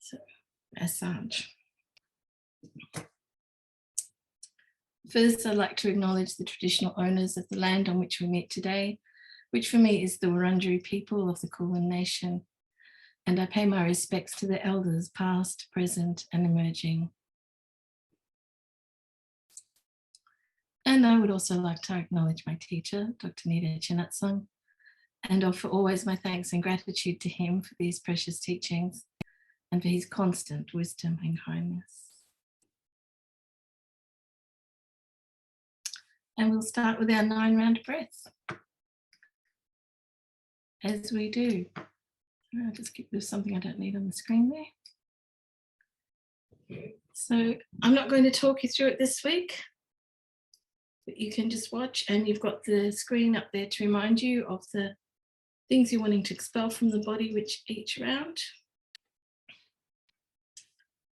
So, massage. First, I'd like to acknowledge the traditional owners of the land on which we meet today, which for me is the Wurundjeri people of the Kulin Nation. And I pay my respects to the elders past, present, and emerging. And I would also like to acknowledge my teacher, Dr. Nita Chinatsang, and offer always my thanks and gratitude to him for these precious teachings and for his constant wisdom and kindness. And we'll start with our 9-round breath. As we do, I'll just get rid of something I don't need on the screen there. So I'm not going to talk you through it this week, but you can just watch, and you've got the screen up there to remind you of the things you're wanting to expel from the body with each round.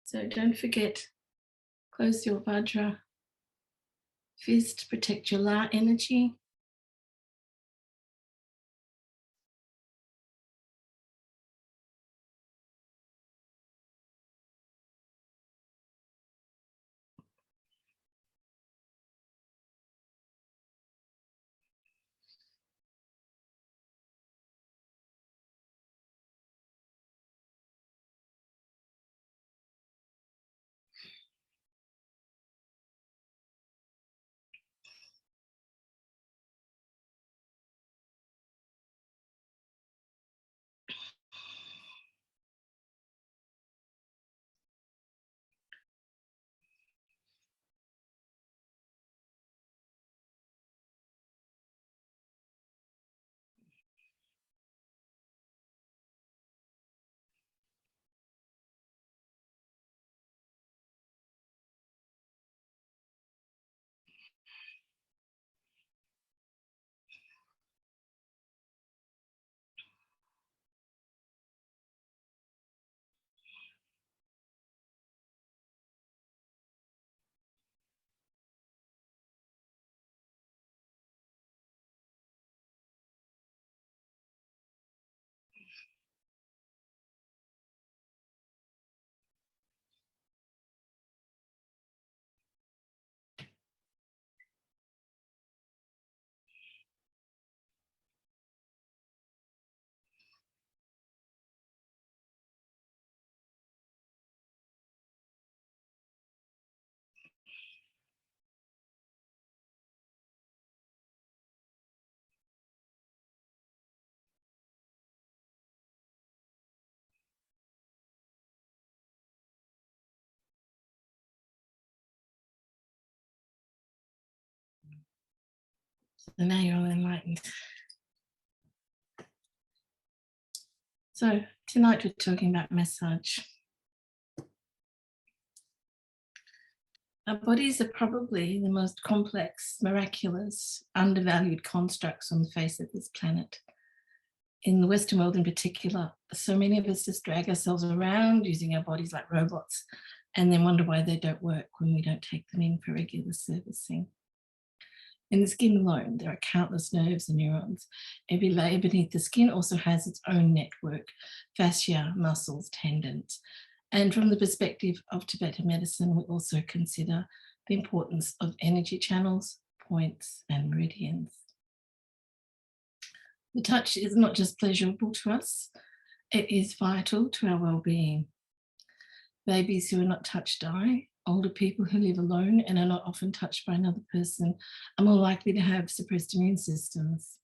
So don't forget, close your Vajra fist to protect your La energy. So now you're all enlightened. So tonight we're talking about massage. Our bodies are probably the most complex, miraculous, undervalued constructs on the face of this planet. In the Western world in particular, so many of us just drag ourselves around using our bodies like robots and then wonder why they don't work when we don't take them in for regular servicing. In the skin alone, there are countless nerves and neurons. Every layer beneath the skin also has its own network, fascia, muscles, tendons. And from the perspective of Tibetan medicine, we also consider the importance of energy channels, points, and meridians. The touch is not just pleasurable to us, it is vital to our well-being. Babies who are not touched die. Older people who live alone and are not often touched by another person are more likely to have suppressed immune systems.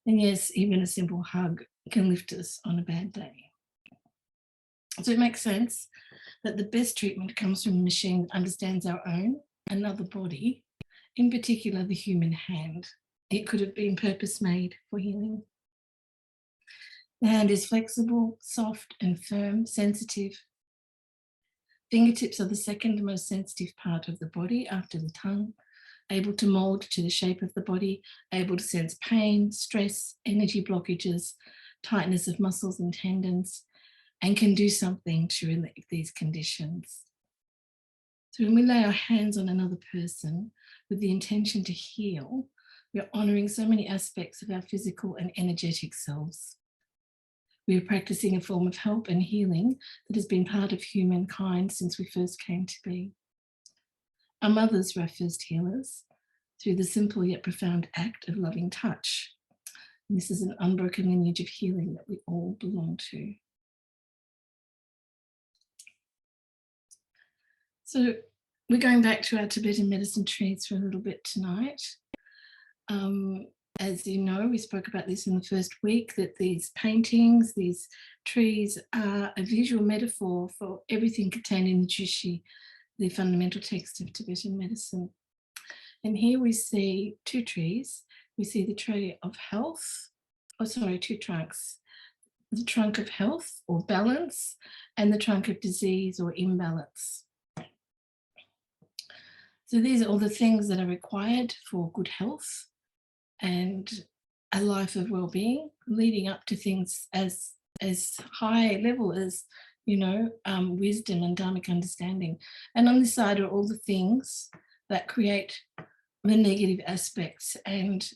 And yes, even a simple hug can lift us on a bad day. So it makes sense that the best treatment comes from a machine that understands our own, another body, in particular the human hand. It could have been purpose-made for healing. The hand is flexible, soft and firm, sensitive. Fingertips are the second most sensitive part of the body after the tongue, able to mold to the shape of the body, able to sense pain, stress, energy blockages, tightness of muscles and tendons, and can do something to relieve these conditions. So when we lay our hands on another person with the intention to heal, we are honouring so many aspects of our physical and energetic selves. We are practicing a form of help and healing that has been part of humankind since we first came to be. Our mothers were our first healers through the simple yet profound act of loving touch. And this is an unbroken lineage of healing that we all belong to. So we're going back to our Tibetan medicine trees for a little bit tonight. As you know, we spoke about this in the first week, that these paintings, these trees are a visual metaphor for everything contained in the Jushi, the fundamental text of Tibetan medicine. And here we see two trees. We see the tree of health, two trunks. The trunk of health or balance, and the trunk of disease or imbalance. So these are all the things that are required for good health and a life of well-being, leading up to things as high level as, wisdom and dharmic understanding. And on this side are all the things that create the negative aspects and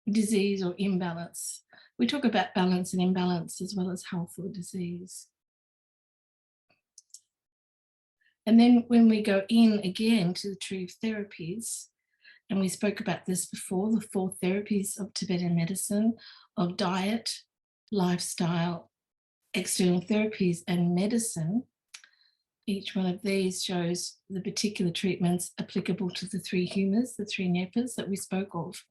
disease or imbalance. We talk about balance and imbalance as well as health or disease. And then when we go in again to the tree of therapies, and we spoke about this before, the 4 therapies of Tibetan medicine, of diet, lifestyle, external therapies, and medicine. Each one of these shows the particular treatments applicable to the 3 humas, the 3 nepas that we spoke of.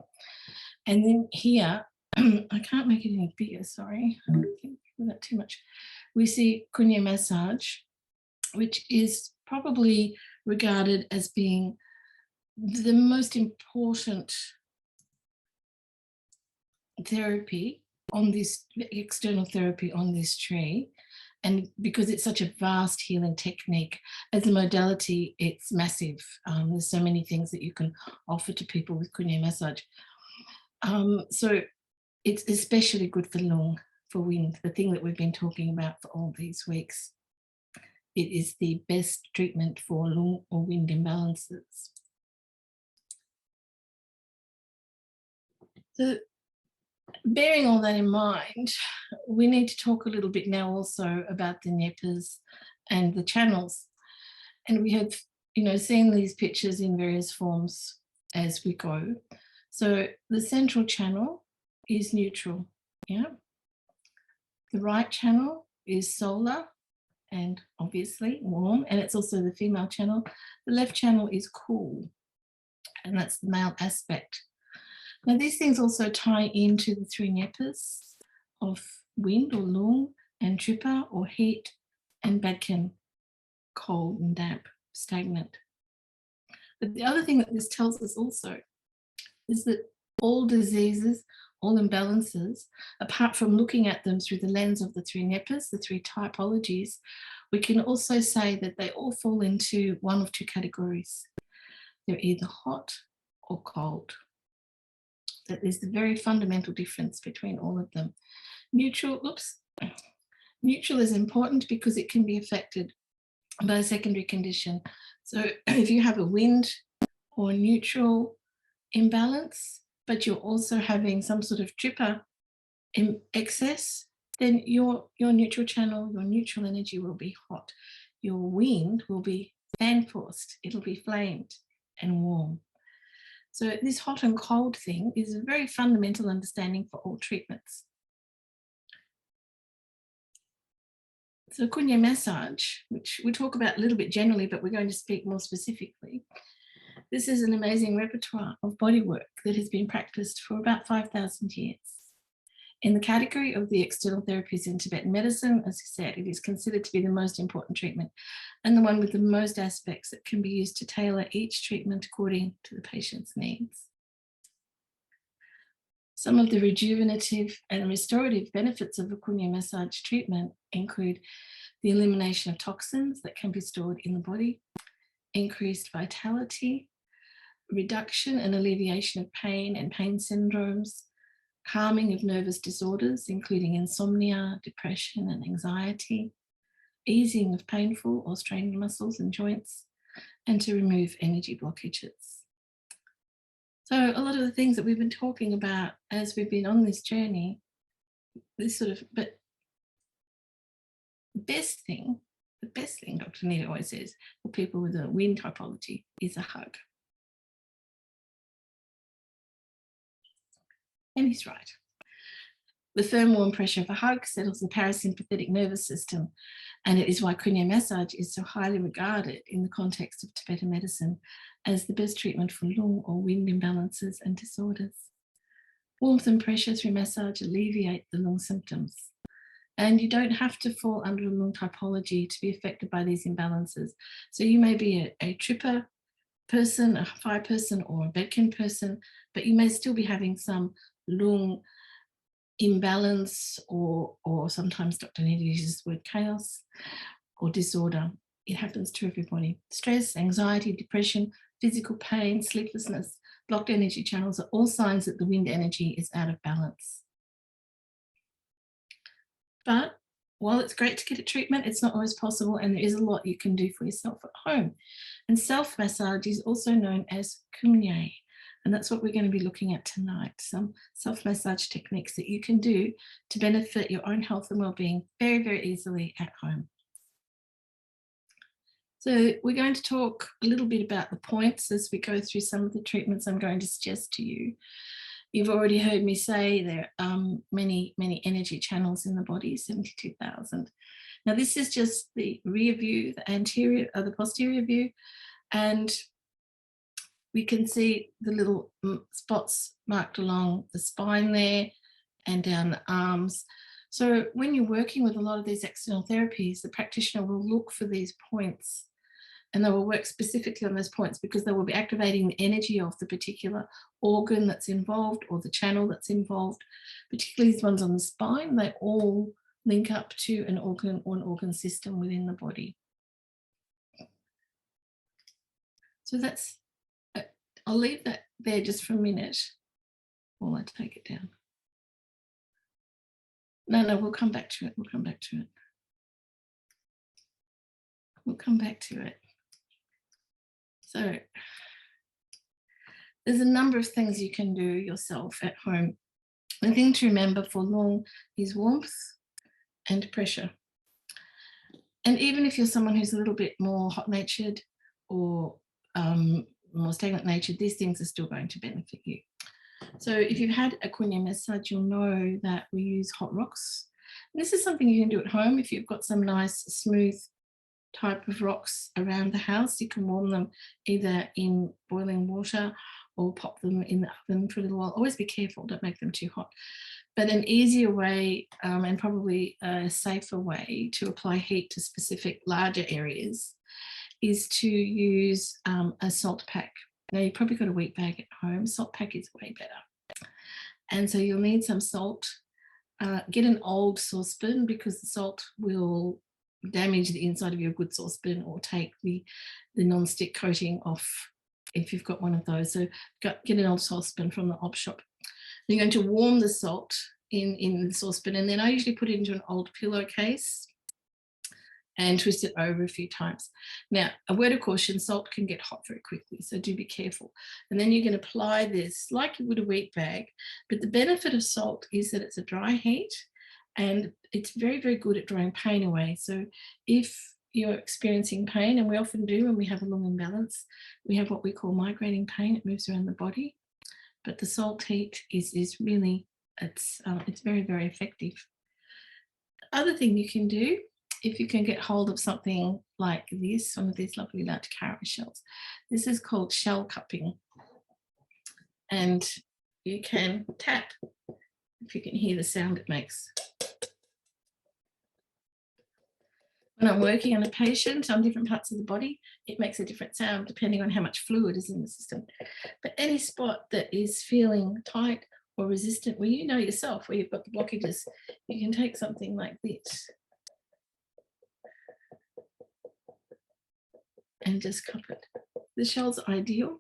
And then here, I can't make it any bigger, sorry, I don't think that too much. We see Kunya massage, which is probably regarded as being the most important therapy on this, external therapy on this tree. And because it's such a vast healing technique, as a modality, it's massive. There's so many things that you can offer to people with Kunya massage. So it's especially good for lung, for wind, the thing that we've been talking about for all these weeks. It is the best treatment for lung or wind imbalances. So bearing all that in mind, we need to talk a little bit now also about the nepas and the channels. And we have, seen these pictures in various forms as we go. So the central channel is neutral, yeah. The right channel is solar and obviously warm, and it's also the female channel. The left channel is cool, and that's the male aspect. Now these things also tie into the 3 nepas of wind or lung, and tripa or heat, and badkan, cold and damp, stagnant. But the other thing that this tells us also is that all diseases, all imbalances, apart from looking at them through the lens of the 3 nepas, the 3 typologies, we can also say that they all fall into one of 2 categories. They're either hot or cold. That is the very fundamental difference between all of them. Neutral is important because it can be affected by a secondary condition. So if you have a wind or neutral imbalance, but you're also having some sort of tripa in excess, then your neutral channel, your neutral energy will be hot. Your wind will be fan forced, it'll be flamed and warm. So this hot and cold thing is a very fundamental understanding for all treatments. So Kunya massage, which we talk about a little bit generally, but we're going to speak more specifically. This is an amazing repertoire of bodywork that has been practiced for about 5,000 years. In the category of the external therapies in Tibetan medicine, as I said, it is considered to be the most important treatment and the one with the most aspects that can be used to tailor each treatment according to the patient's needs. Some of the rejuvenative and restorative benefits of a Kunya massage treatment include the elimination of toxins that can be stored in the body, increased vitality, reduction and alleviation of pain and pain syndromes, calming of nervous disorders, including insomnia, depression, and anxiety, easing of painful or straining muscles and joints, and to remove energy blockages. So a lot of the things that we've been talking about as we've been on this journey, but best thing Dr. Nita always says for people with a wind typology is a hug. And he's right. The firm warm pressure of a hug settles the parasympathetic nervous system, and it is why cranial massage is so highly regarded in the context of Tibetan medicine as the best treatment for lung or wind imbalances and disorders. Warmth and pressure through massage alleviate the lung symptoms. And you don't have to fall under a lung typology to be affected by these imbalances. So you may be a tripper person, a fire person, or a bedkin person, but you may still be having some lung imbalance, or sometimes Dr. Nita uses the word chaos or disorder. It happens to everybody. Stress, anxiety, depression, physical pain, sleeplessness, blocked energy channels are all signs that the wind energy is out of balance. But while it's great to get a treatment, it's not always possible, and there is a lot you can do for yourself at home. And self-massage is also known as kumye, and that's what we're going to be looking at tonight, some self-massage techniques that you can do to benefit your own health and well-being very, very easily at home. So we're going to talk a little bit about the points as we go through some of the treatments I'm going to suggest to you. You've already heard me say there are many, many energy channels in the body, 72,000. Now this is just the rear view, the anterior or the posterior view, and we can see the little spots marked along the spine there and down the arms. So when you're working with a lot of these external therapies, the practitioner will look for these points, and they will work specifically on those points because they will be activating the energy of the particular organ that's involved or the channel that's involved. Particularly these ones on the spine, they all link up to an organ or an organ system within the body. So that's, I'll leave that there just for a minute while I take it down. No, we'll come back to it. We'll come back to it. We'll come back to it. So there's a number of things you can do yourself at home. The thing to remember for lung is warmth and pressure. And even if you're someone who's a little bit more hot-natured or more stagnant-natured, these things are still going to benefit you. So if you've had a cranial massage, you'll know that we use hot rocks. And this is something you can do at home if you've got some nice, smooth type of rocks around the house. You can warm them either in boiling water or pop them in the oven for a little while. Always be careful, don't make them too hot. But an easier way and probably a safer way to apply heat to specific larger areas is to use a salt pack. Now you've probably got a wheat bag at home. Salt pack is way better. And so you'll need some salt. Get an old saucepan because the salt will damage the inside of your good saucepan or take the non-stick coating off if you've got one of those. So get an old saucepan from the op shop. You're going to warm the salt in the saucepan, and then I usually put it into an old pillowcase and twist it over a few times. Now, a word of caution, salt can get hot very quickly, so do be careful. And then you can apply this like you would a wheat bag, but the benefit of salt is that it's a dry heat and it's very, very good at drawing pain away. So if you're experiencing pain, and we often do when we have a lung imbalance, we have what we call migrating pain. It moves around the body, but the salt heat is really, it's very, very effective. The other thing you can do, if you can get hold of something like this, one of these lovely large cowrie shells, this is called shell cupping, and you can tap, if you can hear the sound it makes. When I'm working on a patient on different parts of the body, it makes a different sound depending on how much fluid is in the system. But any spot that is feeling tight or resistant, well, you know yourself where you've got the blockages, you can take something like this and just cup it. The shells are ideal.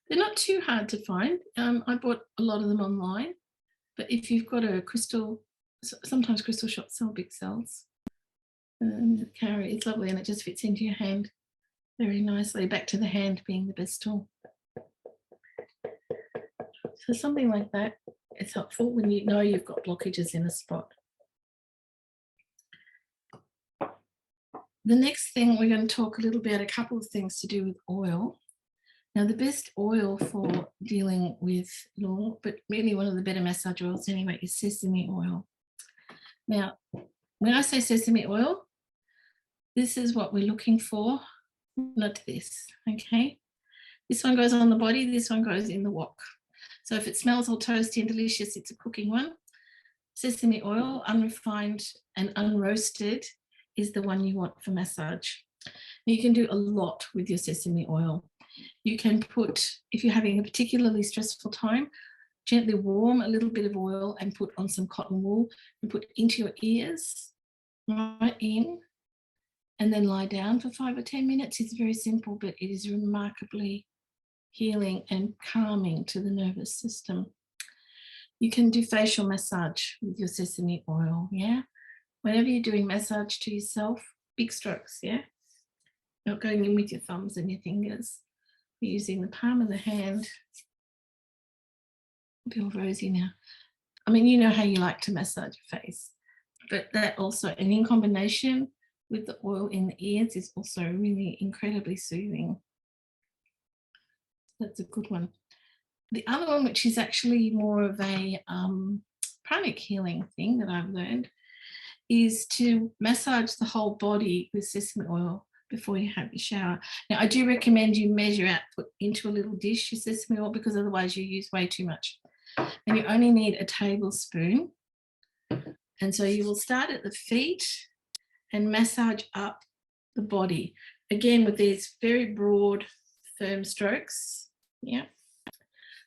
They're not too hard to find. I bought a lot of them online, but if you've got a crystal, sometimes crystal shops sell big cells. Cowrie, it's lovely, and it just fits into your hand very nicely. Back to the hand being the best tool. So something like that is helpful when you know you've got blockages in a spot. The next thing, we're going to talk a little bit, a couple of things to do with oil. Now, the best oil for dealing with lung, but really one of the better massage oils anyway, is sesame oil. Now, when I say sesame oil, this is what we're looking for, not this, okay? This one goes on the body, this one goes in the wok. So if it smells all toasty and delicious, it's a cooking one. Sesame oil, unrefined and unroasted, is the one you want for massage. You can do a lot with your sesame oil. You can put, if you're having a particularly stressful time, gently warm a little bit of oil and put on some cotton wool and put into your ears, right in, and then lie down for 5 or 10 minutes. It's very simple, but it is remarkably healing and calming to the nervous system. You can do facial massage with your sesame oil, yeah? Whenever you're doing massage to yourself, big strokes, yeah? Not going in with your thumbs and your fingers. You're using the palm of the hand. I feel rosy now. I mean, you know how you like to massage your face, but that also, and in combination with the oil in the ears, is also really incredibly soothing. That's a good one. The other one, which is actually more of a pranic healing thing that I've learned, is to massage the whole body with sesame oil before you have your shower. Now, I do recommend you measure out, put into a little dish your sesame oil, because otherwise you use way too much. And you only need a tablespoon. And so you will start at the feet and massage up the body. Again, with these very broad, firm strokes. Yeah.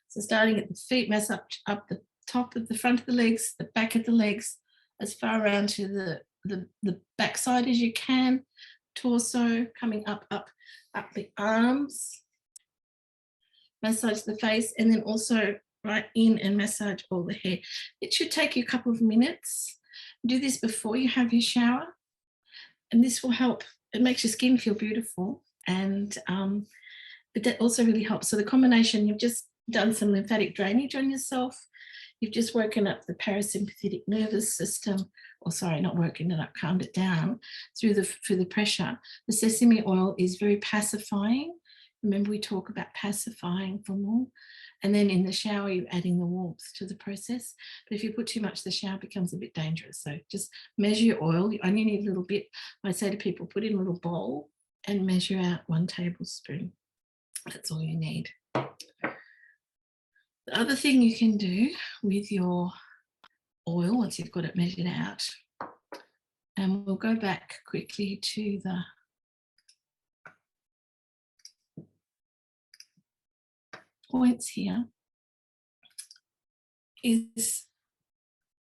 So starting at the feet, massage up the top of the front of the legs, the back of the legs, as far around to the backside as you can, torso, coming up the arms, massage the face, and then also right in and massage all the hair. It should take you a couple of minutes. Do this before you have your shower, and this will help. It makes your skin feel beautiful, and but that also really helps. So the combination, you've just done some lymphatic drainage on yourself. You've just woken up the parasympathetic nervous system, or sorry, not woken it up, calmed it down through the pressure. The sesame oil is very pacifying. Remember, we talk about pacifying for more. And then in the shower, you're adding the warmth to the process. But if you put too much, the shower becomes a bit dangerous. So just measure your oil. You only need a little bit. I say to people, put in a little bowl and measure out 1 tablespoon. That's all you need. The other thing you can do with your oil, once you've got it measured out, and we'll go back quickly to the points here, is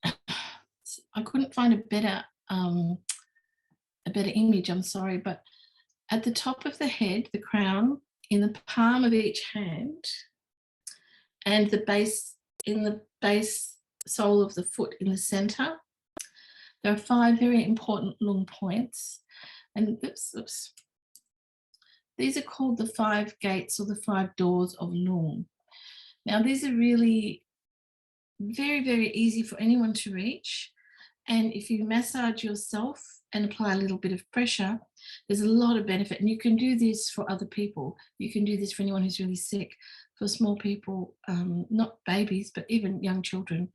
I couldn't find a better image, I'm sorry, but at the top of the head, the crown, in the palm of each hand, and the base, in the base sole of the foot in the center, there are 5 very important lung points. And these are called the 5 gates or the 5 doors of lung. Now, these are really very, very easy for anyone to reach. And if you massage yourself and apply a little bit of pressure, there's a lot of benefit. And you can do this for other people. You can do this for anyone who's really sick, for small people, not babies, but even young children,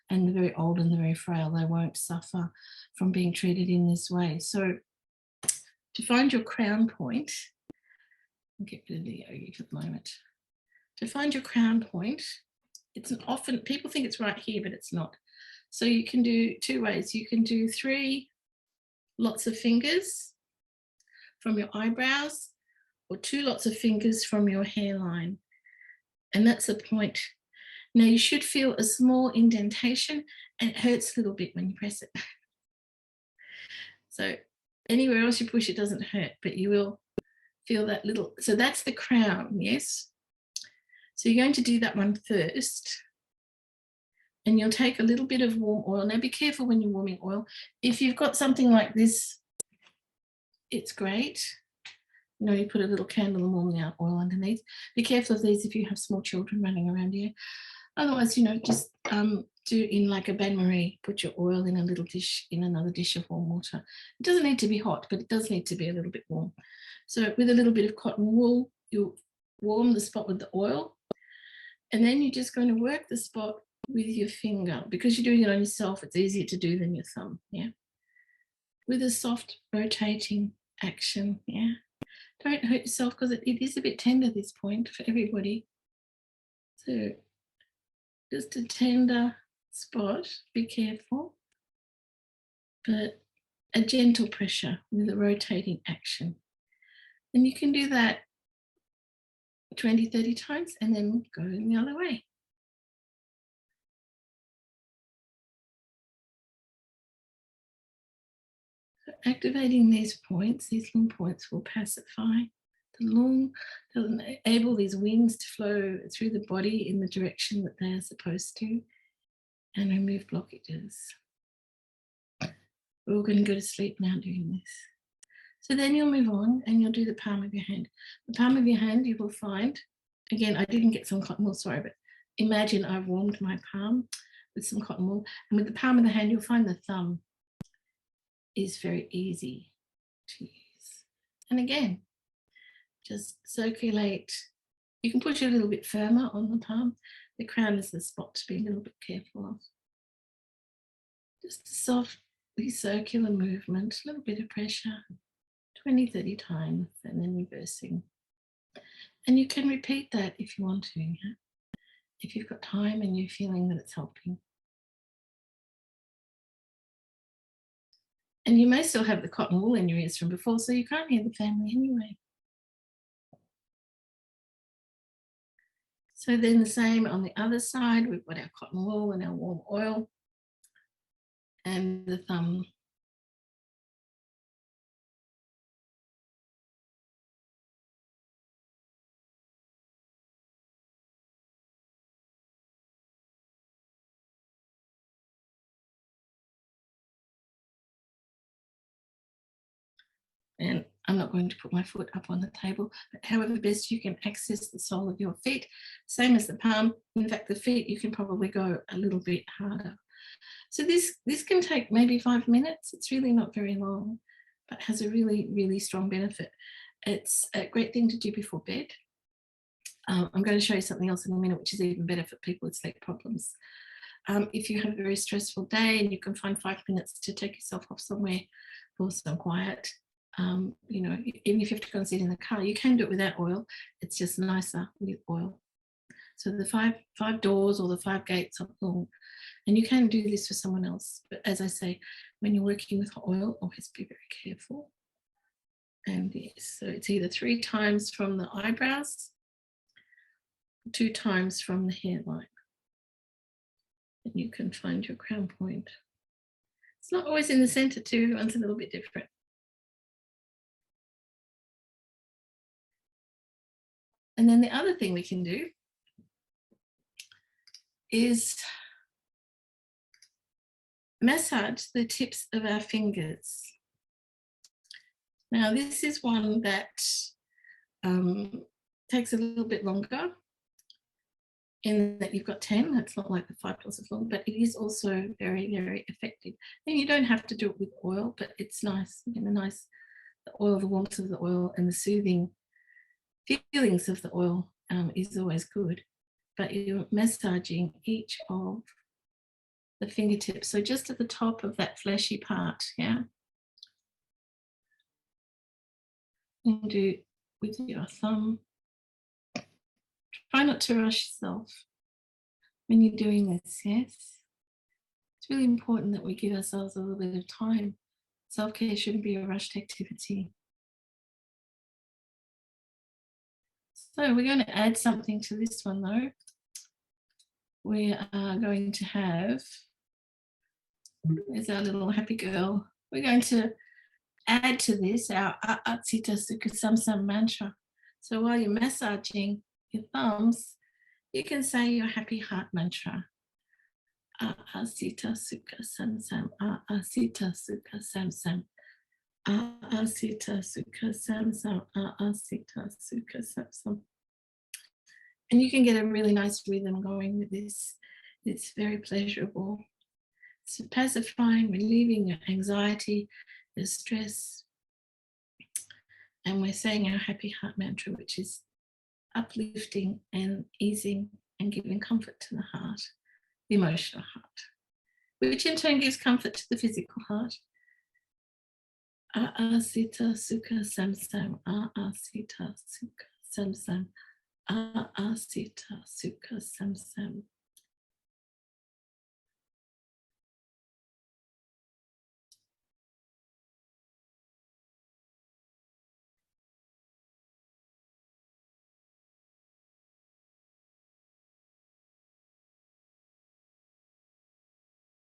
and the very old and the very frail. They won't suffer from being treated in this way. So to find your crown point, I'll get rid of the yogi for the moment. To find your crown point, it's often, people think it's right here, but it's not. So you can do 2 ways. You can do 3 lots of fingers from your eyebrows, or 2 lots of fingers from your hairline. And that's the point. Now you should feel a small indentation, and it hurts a little bit when you press it. So anywhere else you push, it doesn't hurt, but you will feel that little, so that's the crown, yes? So you're going to do that one first, and you'll take a little bit of warm oil. Now be careful when you're warming oil. If you've got something like this, it's great. You know, you put a little candle and warm the oil underneath. Be careful of these if you have small children running around here. Otherwise, you know, just do in like a bain-marie, put your oil in a little dish, in another dish of warm water. It doesn't need to be hot, but it does need to be a little bit warm. So with a little bit of cotton wool, you'll warm the spot with the oil, and then you're just going to work the spot with your finger. Because you're doing it on yourself, it's easier to do than your thumb, yeah? With a soft rotating action, yeah? Don't hurt yourself, because it is a bit tender at this point for everybody. So just a tender spot, be careful, but a gentle pressure with a rotating action. And you can do that 20, 30 times and then go in the other way. So activating these points, these lung points, will pacify the lung, enable these wings to flow through the body in the direction that they are supposed to, and remove blockages. We're all going to go to sleep now doing this. So then you'll move on and you'll do the palm of your hand. The palm of your hand, you will find, again, I didn't get some cotton wool, sorry, but imagine I've warmed my palm with some cotton wool, and with the palm of the hand, you'll find the thumb is very easy to use. And again, just circulate. You can push it a little bit firmer on the palm. The crown is the spot to be a little bit careful of. Just a softly circular movement, a little bit of pressure, 20, 30 times, and then reversing. And you can repeat that if you want to, yeah? If you've got time and you're feeling that it's helping. And you may still have the cotton wool in your ears from before, so you can't hear the family anyway. So then the same on the other side, we've got our cotton wool and our warm oil and the thumb. And I'm not going to put my foot up on the table, but however best you can access the sole of your feet, same as the palm. In fact, the feet, you can probably go a little bit harder. So this can take maybe 5 minutes. It's really not very long, but has a really, really strong benefit. It's a great thing to do before bed. I'm going to show you something else in a minute, which is even better for people with sleep problems. If you have a very stressful day and you can find 5 minutes to take yourself off somewhere for some quiet, you know, even if you have to go and sit in the car, you can do it without oil. It's just nicer with oil. So the five doors or the 5 gates of lung, and you can do this for someone else. But as I say, when you're working with oil, always be very careful. And yes, so it's either 3 times from the eyebrows, 2 times from the hairline. And you can find your crown point. It's not always in the center too, everyone's a little bit different. And then the other thing we can do is massage the tips of our fingers. Now, this is one that takes a little bit longer, in that you've got 10. It's not like the 5 doors of lung, but it is also very, very effective. And you don't have to do it with oil, but it's nice, you know, the oil, the warmth of the oil and the soothing feelings of the oil is always good. But you're massaging each of the fingertips. So just at the top of that fleshy part, yeah. And do with your thumb. Try not to rush yourself when you're doing this, yes? It's really important that we give ourselves a little bit of time. Self-care shouldn't be a rushed activity. So we're going to add something to this one though. We are going to have, there's our little happy girl. We're going to add to this our Sita Sukha Samsam mantra. So while you're massaging your thumbs, you can say your happy heart mantra. Sita Sukha Samsam, Sita Sukha Samsam, Sita Sukha Samsam, Sita Sukha Samsam. And you can get a really nice rhythm going with this. It's very pleasurable. It's pacifying, relieving your anxiety, your stress. And we're saying our happy heart mantra, which is uplifting and easing and giving comfort to the heart, the emotional heart, which in turn gives comfort to the physical heart. Sita Sukha Samsam, Sita Sukha Samsam, Sita Sukha Samsam.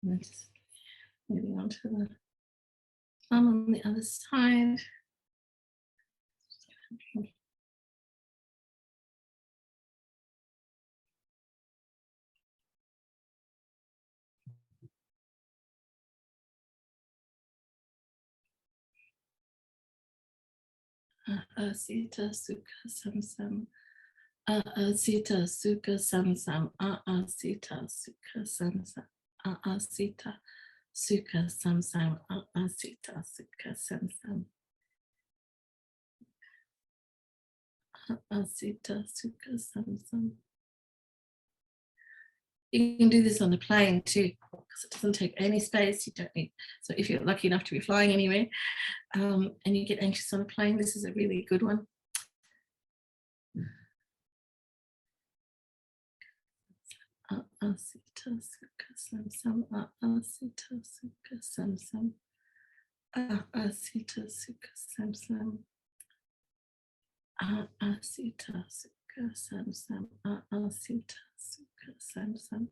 And just moving on to the thumb on the other side. Sita Sukha Samsam, Sita Sukha Samsam, Sita Sukha Samsam, Sita Sukha Samsam, Sita Sukha Samsam, Sita Sukha Samsam. You can do this on a plane too, because it doesn't take any space. You don't need. So if you're lucky enough to be flying anywhere, and you get anxious on a plane, this is a really good one. Sita Sukha Samsam, Sita Sukha Samsam, Sita Sukha Samsam, Sita Sukha Samsam, Sita Sukha Samsam,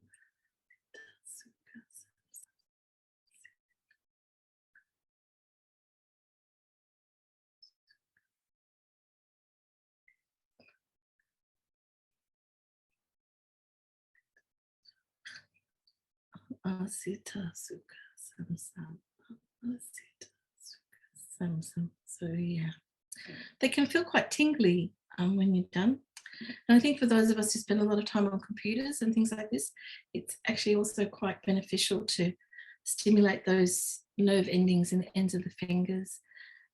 Sukha Sita Sukha Samsam, Sita Sukha Samsam. So yeah, they can feel quite tingly when you're done. And I think for those of us who spend a lot of time on computers and things like this, it's actually also quite beneficial to stimulate those nerve endings in the ends of the fingers.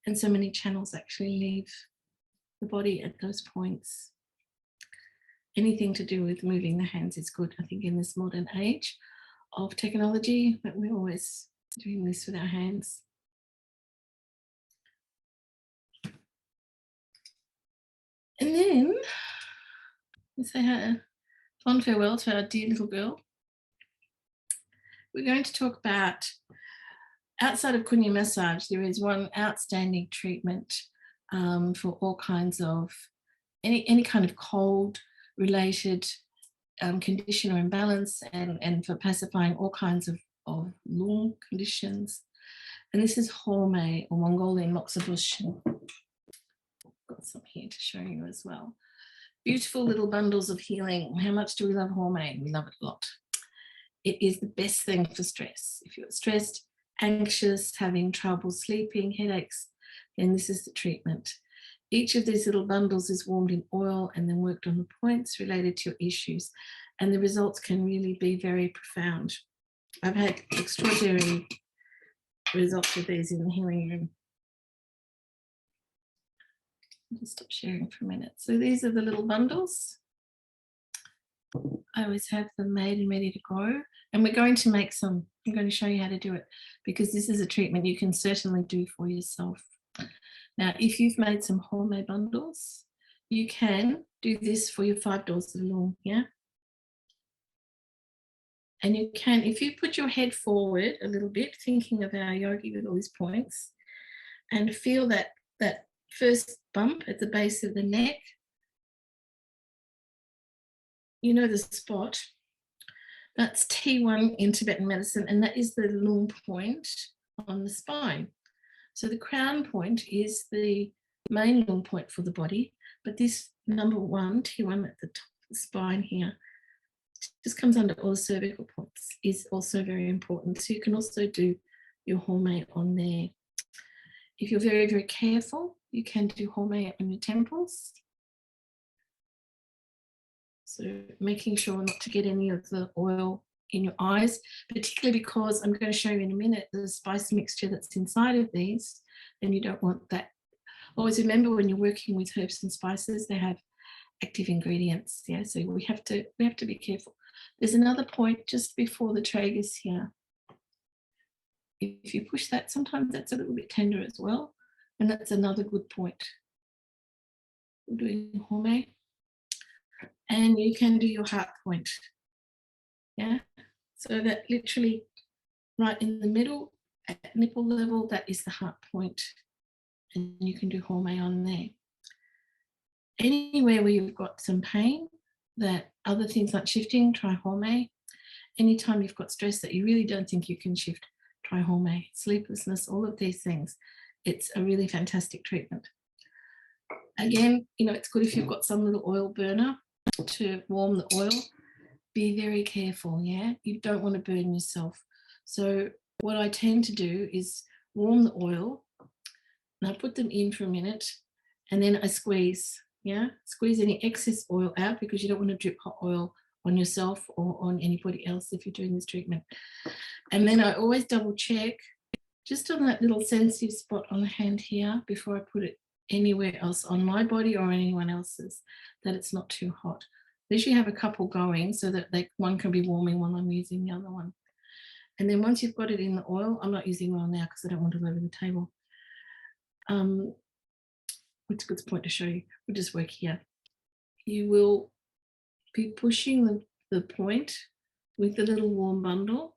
And so many channels actually leave the body at those points. Anything to do with moving the hands is good, I think, in this modern age of technology, but we're always doing this with our hands. And then we say a fond farewell to our dear little girl. We're going to talk about, outside of Kunya massage, there is one outstanding treatment for all kinds of, any kind of cold related condition or imbalance, and for pacifying all kinds of lung conditions. And this is Hormei, or Mongolian moxibustion. Got some here to show you as well. Beautiful little bundles of healing. How much do we love Hormei? We love it a lot. It is the best thing for stress. If you're stressed, anxious, having trouble sleeping, headaches, then this is the treatment. Each of these little bundles is warmed in oil and then worked on the points related to your issues. And the results can really be very profound. I've had extraordinary results with these in the healing room. I'll just stop sharing for a minute. So these are the little bundles. I always have them made and ready to go. And we're going to make some. I'm going to show you how to do it, because this is a treatment you can certainly do for yourself. Now, if you've made some homemade bundles, you can do this for your 5 doors of lung, yeah? And you can, if you put your head forward a little bit, thinking of our yogi with all these points, and feel that first bump at the base of the neck, you know the spot. That's T1 in Tibetan medicine, and that is the lung point on the spine. So the crown point is the main lung point for the body, but this number 1, T1 at the top of the spine here, just comes under all the cervical points, is also very important. So you can also do your hormone on there. If you're very, very careful, you can do hormone on your temples. So making sure not to get any of the oil in your eyes, particularly because I'm going to show you in a minute the spice mixture that's inside of these, and you don't want that. Always remember when you're working with herbs and spices, they have active ingredients. Yeah, so we have to be careful. There's another point just before the tragus here. If you push that, sometimes that's a little bit tender as well, and that's another good point. We're doing horme, and you can do your heart point. Yeah, so that literally right in the middle at nipple level, that is the heart point, and you can do horme on there. Anywhere where you've got some pain, that other things aren't shifting, try horme. Anytime you've got stress that you really don't think you can shift, try horme. Sleeplessness, all of these things, it's a really fantastic treatment. Again, you know, it's good if you've got some little oil burner to warm the oil. Be very careful, yeah? You don't want to burn yourself. So what I tend to do is warm the oil, and I put them in for a minute, and then I squeeze, yeah? Squeeze any excess oil out, because you don't want to drip hot oil on yourself or on anybody else if you're doing this treatment. And then I always double check just on that little sensitive spot on the hand here before I put it anywhere else on my body or anyone else's, that it's not too hot. I usually have a couple going so that one can be warming while I'm using the other one. And then once you've got it in the oil, I'm not using oil now because I don't want it over the table. It's a good point to show you. We'll just work here. You will be pushing the point with the little warm bundle.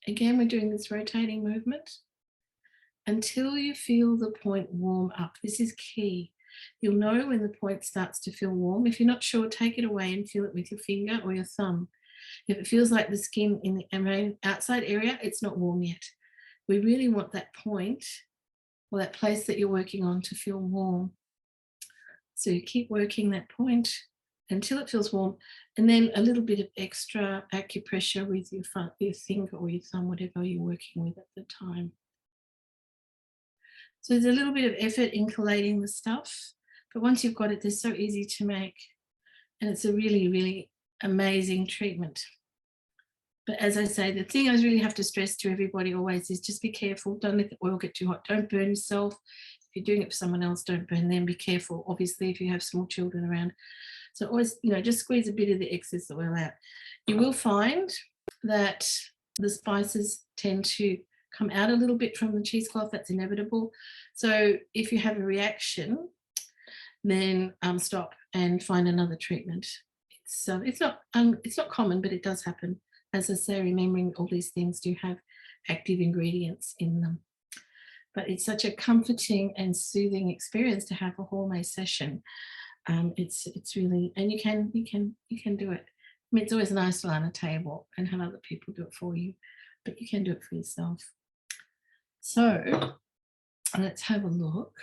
Again, we're doing this rotating movement until you feel the point warm up. This is key. You'll know when the point starts to feel warm. If you're not sure, take it away and feel it with your finger or your thumb. If it feels like the skin in the outside area, it's not warm yet. We really want that point or that place that you're working on to feel warm. So you keep working that point until it feels warm, and then a little bit of extra acupressure with your finger or your thumb, whatever you're working with at the time. So there's a little bit of effort in collating the stuff, but once you've got it, they're so easy to make, and it's a really, really amazing treatment. But as I say, the thing I really have to stress to everybody always is just be careful. Don't let the oil get too hot. Don't burn yourself. If you're doing it for someone else, don't burn them. Be careful, obviously, if you have small children around. So always, you know, just squeeze a bit of the excess oil out. You will find that the spices tend to come out a little bit from the cheesecloth. That's inevitable. So if you have a reaction, then stop and find another treatment. It's not common, but it does happen. As I say, remembering all these things do have active ingredients in them. But it's such a comforting and soothing experience to have a horme session. It's really, and you can do it. I mean, it's always nice to lie on a table and have other people do it for you, but you can do it for yourself. So let's have a look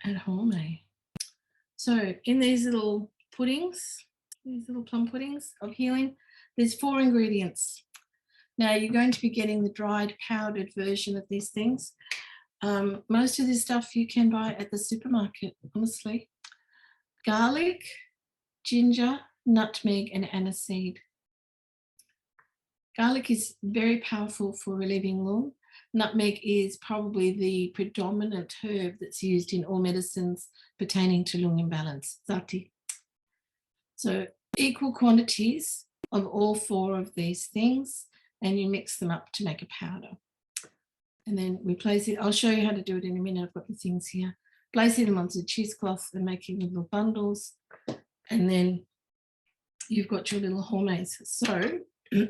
at horme. So in these little puddings, these little plum puddings of healing, there's 4 ingredients. Now you're going to be getting the dried powdered version of these things. Most of this stuff you can buy at the supermarket, honestly. Garlic, ginger, nutmeg, and aniseed. Garlic is very powerful for relieving lung. Nutmeg is probably the predominant herb that's used in all medicines pertaining to lung imbalance, Zati. So equal quantities of all 4 of these things, and you mix them up to make a powder. And then we place it, I'll show you how to do it in a minute, I've got the things here. Placing them onto the cheesecloth and making little bundles, and then you've got your little hormes. So this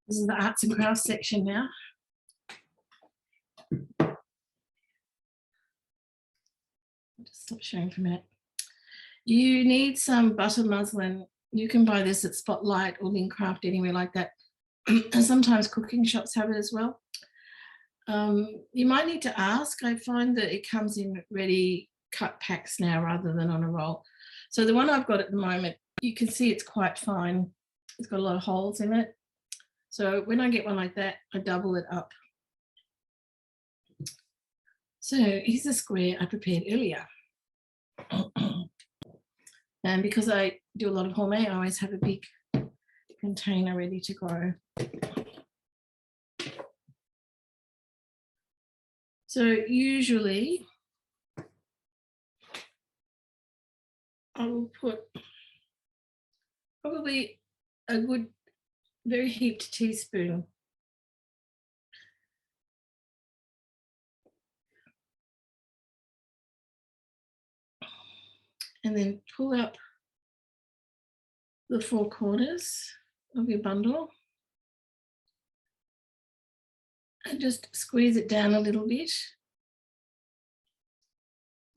is the arts and crafts section now. I'll just stop sharing for a minute. You need some butter muslin. You can buy this at Spotlight or Lincraft, anywhere like that. And sometimes cooking shops have it as well. You might need to ask. I find that it comes in ready cut packs now rather than on a roll. So the one I've got at the moment, you can see it's quite fine. It's got a lot of holes in it. So when I get one like that, I double it up. So here's a square I prepared earlier. And because I do a lot of home, I always have a big container ready to go. So usually I will put probably a good, very heaped teaspoon. And then pull up the 4/4 of your bundle and just squeeze it down a little bit.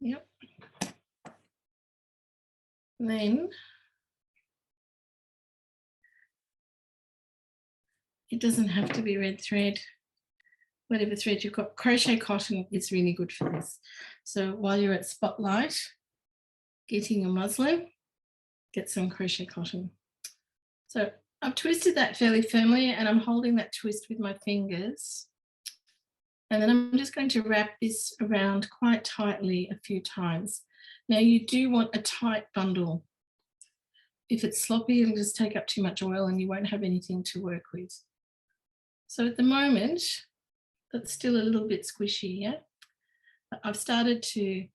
Yep. And then it doesn't have to be red thread. Whatever thread you've got, crochet cotton is really good for this. So while you're at Spotlight, getting your muslin, get some crochet cotton. So I've twisted that fairly firmly and I'm holding that twist with my fingers. And then I'm just going to wrap this around quite tightly a few times. Now you do want a tight bundle. If it's sloppy, it'll just take up too much oil and you won't have anything to work with. So at the moment, that's still a little bit squishy, yeah? But I've started to,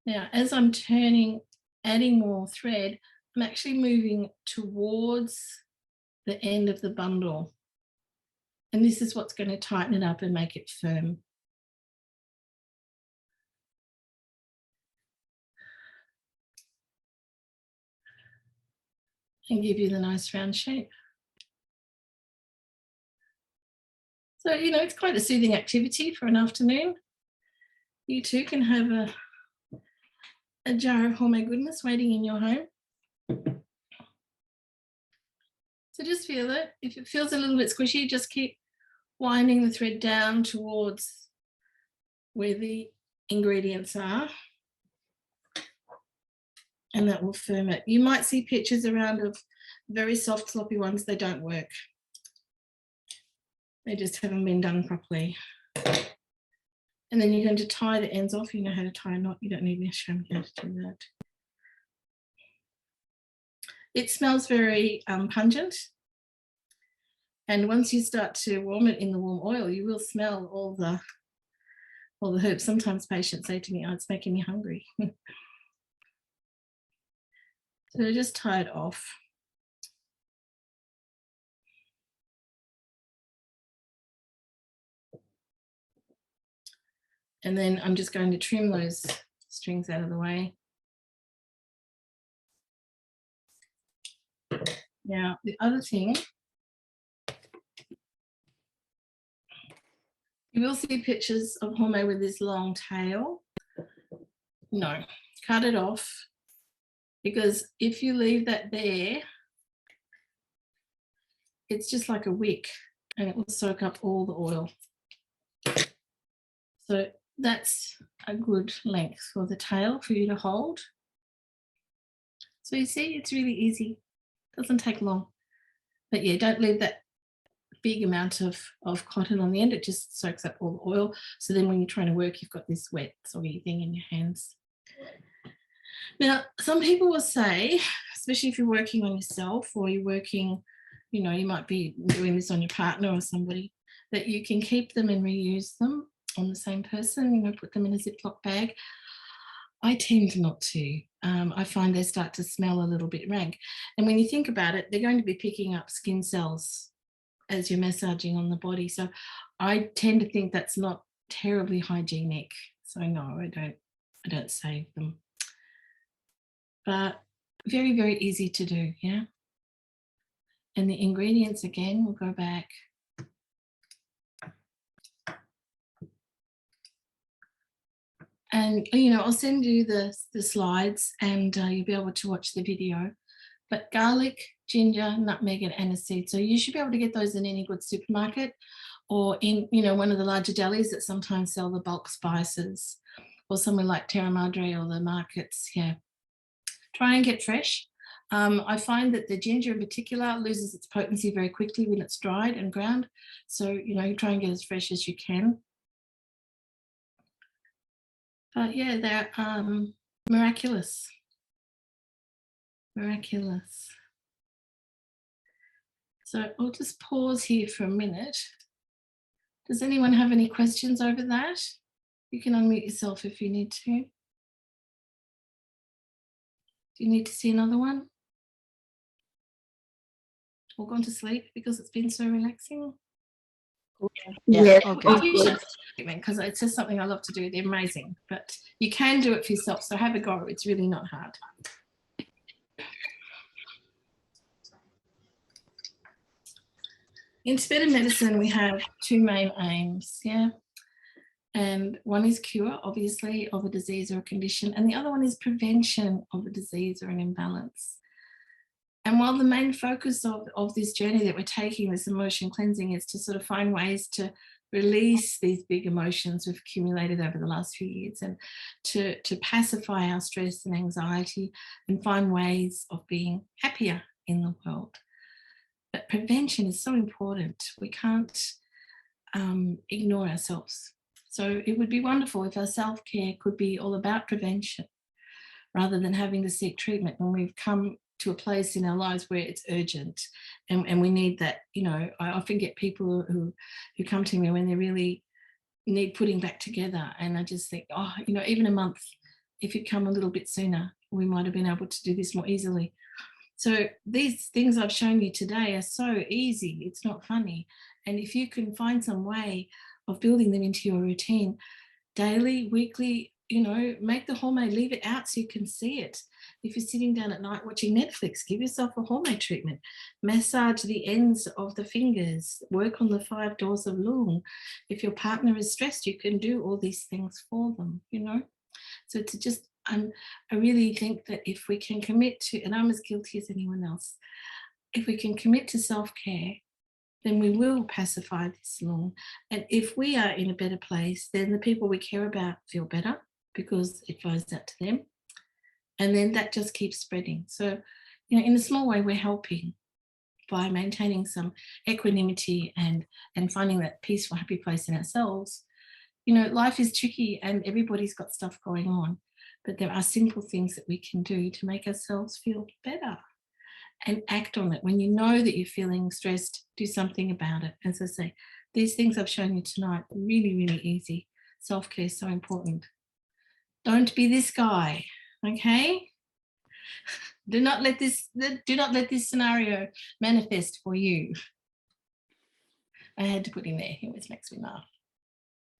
now as I'm turning, adding more thread, I'm actually moving towards the end of the bundle. And this is what's going to tighten it up and make it firm. And give you the nice round shape. So, you know, it's quite a soothing activity for an afternoon. You too can have a jar of homemade goodness waiting in your home. So just feel it. If it feels a little bit squishy, just keep winding the thread down towards where the ingredients are. And that will firm it. You might see pictures around of very soft, sloppy ones. They don't work. They just haven't been done properly. And then you're going to tie the ends off. You know how to tie a knot. You don't need me to show me how to do that. It smells very pungent. And once you start to warm it in the warm oil, you will smell all the herbs. Sometimes patients say to me, oh, it's making me hungry. So just tie it off. And then I'm just going to trim those strings out of the way. Now, the other thing, you will see pictures of Horme with this long tail. No, cut it off, because if you leave that there, it's just like a wick and it will soak up all the oil. So that's a good length for the tail for you to hold. So you see, it's really easy. Doesn't take long. But yeah, don't leave that big amount of cotton on the end. It just soaks up all the oil. So then when you're trying to work, you've got this wet, soggy thing in your hands. Now, some people will say, especially if you're working on yourself or you're working, you know, you might be doing this on your partner or somebody, that you can keep them and reuse them on the same person, you know, put them in a Ziploc bag. I tend not to. I find they start to smell a little bit rank. And when you think about it, they're going to be picking up skin cells as you're massaging on the body. So I tend to think that's not terribly hygienic. So no, I don't save them. But very, very easy to do, yeah? And the ingredients, again, we'll go back. And, you know, I'll send you the slides and you'll be able to watch the video. But garlic, ginger, nutmeg and aniseed. So you should be able to get those in any good supermarket or in, you know, one of the larger delis that sometimes sell the bulk spices, or somewhere like Terra Madre or the markets, yeah. Try and get fresh. I find that the ginger in particular loses its potency very quickly when it's dried and ground. So, you know, you try and get as fresh as you can. But yeah, they're miraculous. Miraculous. So I'll just pause here for a minute. Does anyone have any questions over that? You can unmute yourself if you need to. Do you need to see another one? Or gone to sleep because it's been so relaxing? Yes. Okay. Because it's just something I love to do. They're amazing, but you can do it for yourself. So have a go. It's really not hard. In Tibetan medicine, we have two main aims, yeah? And one is cure, obviously, of a disease or a condition, and the other one is prevention of a disease or an imbalance. And while the main focus of this journey that we're taking, this emotion cleansing, is to sort of find ways to release these big emotions we've accumulated over the last few years, and to pacify our stress and anxiety and find ways of being happier in the world. But prevention is so important. We can't ignore ourselves. So it would be wonderful if our self-care could be all about prevention rather than having to seek treatment when we've come to a place in our lives where it's urgent and we need that. You know, I often get people who come to me when they really need putting back together, and I just think, oh, you know, even a month, if you'd come a little bit sooner, we might have been able to do this more easily. So these things I've shown you today are so easy, it's not funny. And if you can find some way of building them into your routine, daily, weekly, you know, make the hormone, leave it out so you can see it. If you're sitting down at night watching Netflix, give yourself a hormone treatment. Massage the ends of the fingers, work on the 5 doors of Lung. If your partner is stressed, you can do all these things for them, you know. So to just, I really think that if we can commit to, and I'm as guilty as anyone else, if we can commit to self-care, then we will pacify this Lung. And if we are in a better place, then the people we care about feel better because it flows out to them. And then that just keeps spreading. So, you know, in a small way, we're helping by maintaining some equanimity and finding that peaceful, happy place in ourselves. You know, life is tricky and everybody's got stuff going on, but there are simple things that we can do to make ourselves feel better and act on it. When you know that you're feeling stressed, do something about it. As I say, these things I've shown you tonight are really, really easy. Self-care is so important. Don't be this guy, okay? Do not let this scenario manifest for you. I had to put in there, it always makes me laugh.